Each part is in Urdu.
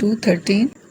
to 13।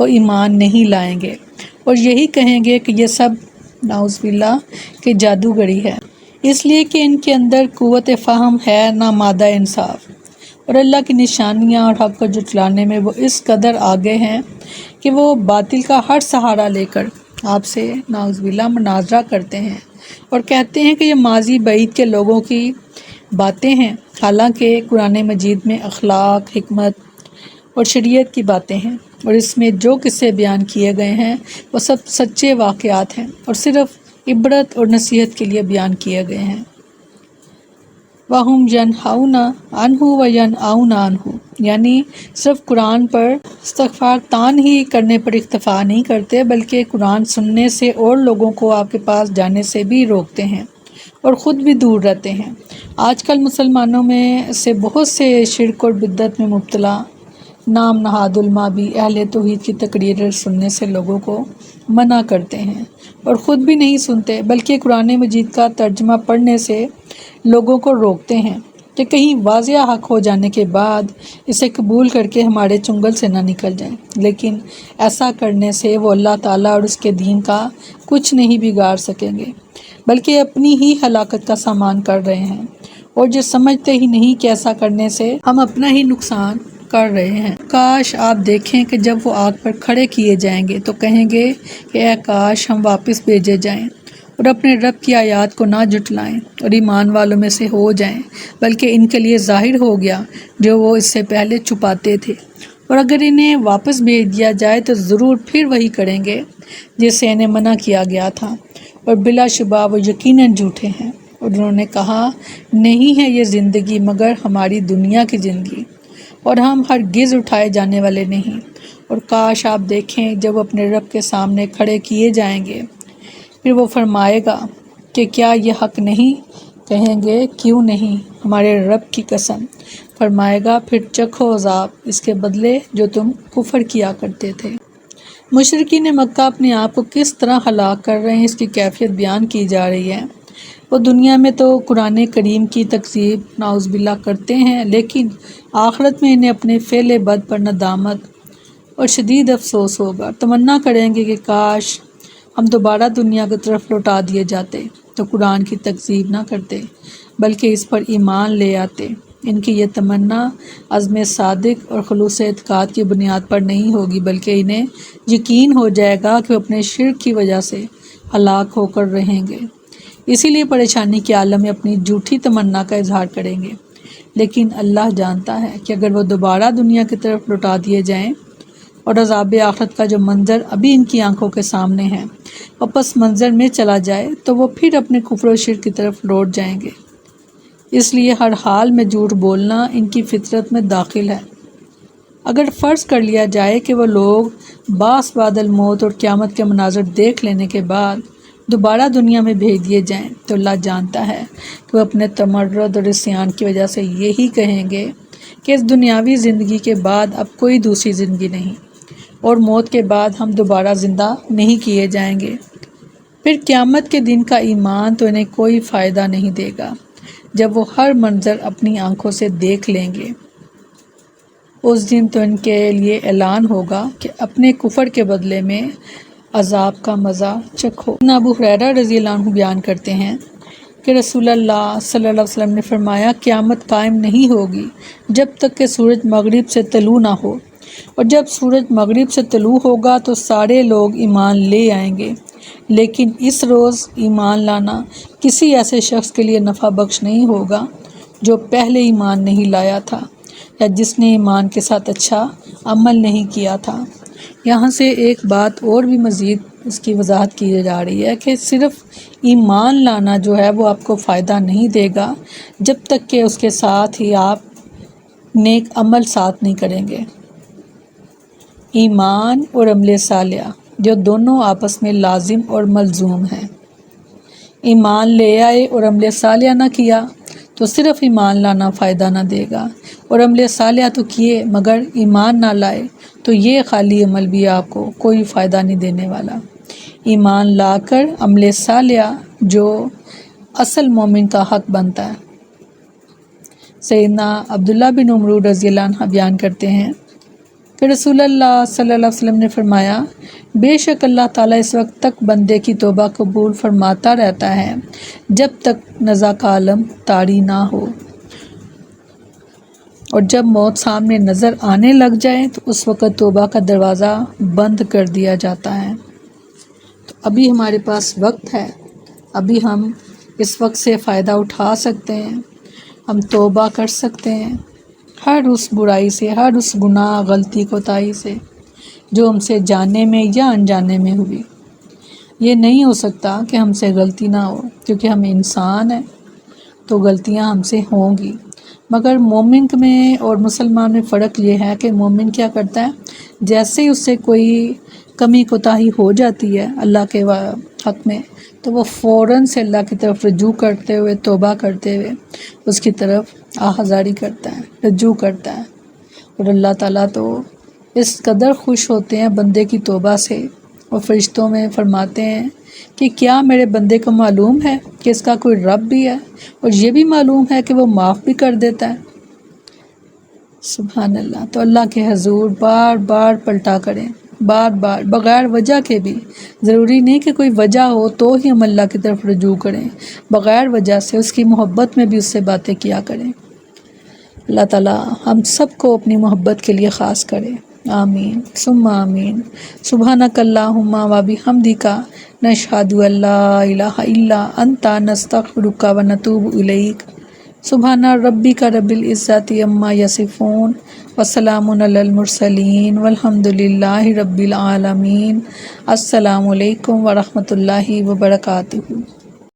اور ایمان نہیں لائیں گے اور یہی کہیں گے کہ یہ سب نعوذ باللہ کہ جادوگری ہے، اس لیے کہ ان کے اندر قوت فہم ہے نہ مادہ انصاف، اور اللہ کی نشانیاں اور حق کو جھٹلانے میں وہ اس قدر آگے ہیں کہ وہ باطل کا ہر سہارا لے کر آپ سے نعوذ باللہ مناظرہ کرتے ہیں اور کہتے ہیں کہ یہ ماضی بعید کے لوگوں کی باتیں ہیں، حالانکہ قرآن مجید میں اخلاق، حکمت اور شریعت کی باتیں ہیں، اور اس میں جو قصے بیان کیے گئے ہیں وہ سب سچے واقعات ہیں اور صرف عبرت اور نصیحت کے لیے بیان کیے گئے ہیں۔ وَهُمْ يَنْهَوْنَ عَنْهُ وَيَنْأَوْنَ عَنْهُ، یعنی صرف قرآن پر استغفار تان ہی کرنے پر اکتفا نہیں کرتے بلکہ قرآن سننے سے اور لوگوں کو آپ کے پاس جانے سے بھی روکتے ہیں اور خود بھی دور رہتے ہیں۔ آج کل مسلمانوں میں سے بہت سے شرک اور بدعت میں مبتلا نام نہاد علماء بھی اہل توحید کی تقریر سننے سے لوگوں کو منع کرتے ہیں اور خود بھی نہیں سنتے بلکہ قرآن مجید کا ترجمہ پڑھنے سے لوگوں کو روکتے ہیں کہ کہیں واضح حق ہو جانے کے بعد اسے قبول کر کے ہمارے چنگل سے نہ نکل جائیں، لیکن ایسا کرنے سے وہ اللہ تعالیٰ اور اس کے دین کا کچھ نہیں بگاڑ سکیں گے بلکہ اپنی ہی ہلاکت کا سامان کر رہے ہیں، اور جو سمجھتے ہی نہیں کہ ایسا کرنے سے ہم اپنا ہی نقصان کر رہے ہیں۔ کاش آپ دیکھیں کہ جب وہ آگ پر کھڑے کیے جائیں گے تو کہیں گے کہ اے کاش ہم واپس بھیجے جائیں اور اپنے رب کی آیات کو نہ جھٹلائیں اور ایمان والوں میں سے ہو جائیں، بلکہ ان کے لیے ظاہر ہو گیا جو وہ اس سے پہلے چھپاتے تھے، اور اگر انہیں واپس بھیج دیا جائے تو ضرور پھر وہی کریں گے جس سے انہیں منع کیا گیا تھا، اور بلا شبہ وہ یقیناً جھوٹے ہیں۔ اور انہوں نے کہا نہیں ہے یہ زندگی مگر ہماری دنیا کی زندگی، اور ہم ہرگز اٹھائے جانے والے نہیں، اور کاش آپ دیکھیں جب وہ اپنے رب کے سامنے کھڑے کیے جائیں گے پھر وہ فرمائے گا کہ کیا یہ حق نہیں؟ کہیں گے کیوں نہیں، ہمارے رب کی قسم۔ فرمائے گا پھر چکھو عذاب اس کے بدلے جو تم کفر کیا کرتے تھے۔ مشرکین مکہ اپنے آپ کو کس طرح ہلاک کر رہے ہیں اس کی کیفیت بیان کی جا رہی ہے۔ وہ دنیا میں تو قرآن کریم کی تکذیب نعوذ باللہ کرتے ہیں، لیکن آخرت میں انہیں اپنے فعل بد پر ندامت اور شدید افسوس ہوگا، تمنا کریں گے کہ کاش ہم دوبارہ دنیا کی طرف لوٹا دیے جاتے تو قرآن کی تکذیب نہ کرتے بلکہ اس پر ایمان لے آتے۔ ان کی یہ تمنا عزم صادق اور خلوص اعتقاد کی بنیاد پر نہیں ہوگی بلکہ انہیں یقین ہو جائے گا کہ وہ اپنے شرک کی وجہ سے ہلاک ہو کر رہیں گے، اسی لیے پریشانی کے عالم میں اپنی جھوٹی تمنا کا اظہار کریں گے۔ لیکن اللہ جانتا ہے کہ اگر وہ دوبارہ دنیا کی طرف لوٹا دیے جائیں اور عذاب آخرت کا جو منظر ابھی ان کی آنکھوں کے سامنے ہے وہ پس منظر میں چلا جائے تو وہ پھر اپنے کفر و شرک کی طرف لوٹ جائیں گے، اس لیے ہر حال میں جھوٹ بولنا ان کی فطرت میں داخل ہے۔ اگر فرض کر لیا جائے کہ وہ لوگ بعث بعد الموت اور قیامت کے مناظر دیکھ لینے کے بعد دوبارہ دنیا میں بھیج دیے جائیں تو اللہ جانتا ہے کہ وہ اپنے تمرد اور عصیان کی وجہ سے یہی کہیں گے کہ اس دنیاوی زندگی کے بعد اب کوئی دوسری زندگی نہیں، اور موت کے بعد ہم دوبارہ زندہ نہیں کیے جائیں گے۔ پھر قیامت کے دن کا ایمان تو انہیں کوئی فائدہ نہیں دے گا جب وہ ہر منظر اپنی آنکھوں سے دیکھ لیں گے۔ اس دن تو ان کے لیے اعلان ہوگا کہ اپنے کفر کے بدلے میں عذاب کا مزہ چکھو۔ ابو ہریرہ رضی اللہ عنہ بیان کرتے ہیں کہ رسول اللہ صلی اللہ علیہ وسلم نے فرمایا قیامت قائم نہیں ہوگی جب تک کہ سورج مغرب سے طلوع نہ ہو، اور جب سورج مغرب سے طلوع ہوگا تو سارے لوگ ایمان لے آئیں گے، لیکن اس روز ایمان لانا کسی ایسے شخص کے لیے نفع بخش نہیں ہوگا جو پہلے ایمان نہیں لایا تھا یا جس نے ایمان کے ساتھ اچھا عمل نہیں کیا تھا۔ یہاں سے ایک بات اور بھی مزید اس کی وضاحت کی جا رہی ہے کہ صرف ایمان لانا جو ہے وہ آپ کو فائدہ نہیں دے گا جب تک کہ اس کے ساتھ ہی آپ نیک عمل ساتھ نہیں کریں گے۔ ایمان اور عمل صالح جو دونوں آپس میں لازم اور ملزوم ہیں۔ ایمان لے آئے اور عمل صالح نہ کیا تو صرف ایمان لانا فائدہ نہ دے گا، اور عمل صالح تو کیے مگر ایمان نہ لائے تو یہ خالی عمل بھی آپ کو کوئی فائدہ نہیں دینے والا۔ ایمان لا کر عمل صالح جو اصل مومن کا حق بنتا ہے۔ سیدنا عبداللہ بن عمر رضی اللہ عنہ بیان کرتے ہیں پھر رسول اللہ صلی اللہ علیہ وسلم نے فرمایا بے شک اللہ تعالیٰ اس وقت تک بندے کی توبہ قبول فرماتا رہتا ہے جب تک نزا کا عالم طاری نہ ہو، اور جب موت سامنے نظر آنے لگ جائے تو اس وقت توبہ کا دروازہ بند کر دیا جاتا ہے۔ تو ابھی ہمارے پاس وقت ہے، ابھی ہم اس وقت سے فائدہ اٹھا سکتے ہیں، ہم توبہ کر سکتے ہیں ہر اس برائی سے، ہر اس گناہ غلطی کوتاہی سے جو ہم سے جاننے میں یا انجانے میں ہوئی۔ یہ نہیں ہو سکتا کہ ہم سے غلطی نہ ہو، کیونکہ ہم انسان ہیں تو غلطیاں ہم سے ہوں گی۔ مگر مومن میں اور مسلمان میں فرق یہ ہے کہ مومن کیا کرتا ہے، جیسے ہی اس سے کوئی کمی کوتاہی ہو جاتی ہے اللہ کے حق میں تو وہ فوراً سے اللہ کی طرف رجوع کرتے ہوئے، توبہ کرتے ہوئے اس کی طرف آہذاری کرتا ہے، رجوع کرتا ہے۔ اور اللہ تعالیٰ تو اس قدر خوش ہوتے ہیں بندے کی توبہ سے، اور فرشتوں میں فرماتے ہیں کہ کیا میرے بندے کو معلوم ہے کہ اس کا کوئی رب بھی ہے، اور یہ بھی معلوم ہے کہ وہ معاف بھی کر دیتا ہے۔ سبحان اللہ۔ تو اللہ کے حضور بار بار پلٹا کریں، بار بار، بغیر وجہ کے بھی، ضروری نہیں کہ کوئی وجہ ہو تو ہی ہم اللہ کی طرف رجوع کریں، بغیر وجہ سے اس کی محبت میں بھی اس سے باتیں کیا کریں۔ اللہ تعالیٰ ہم سب کو اپنی محبت کے لیے خاص کرے، آمین ثم آمین۔ سبحانک اللہم و بحمدک نشہد ان لا الہ الا انت نستغفرک و نتوب الیک۔ سبحان ربک رب العزت عما یصفون وسلام علی المرسلین والحمد للہ رب العالمین۔ السلام علیکم ورحمۃ اللہ وبرکاتہ۔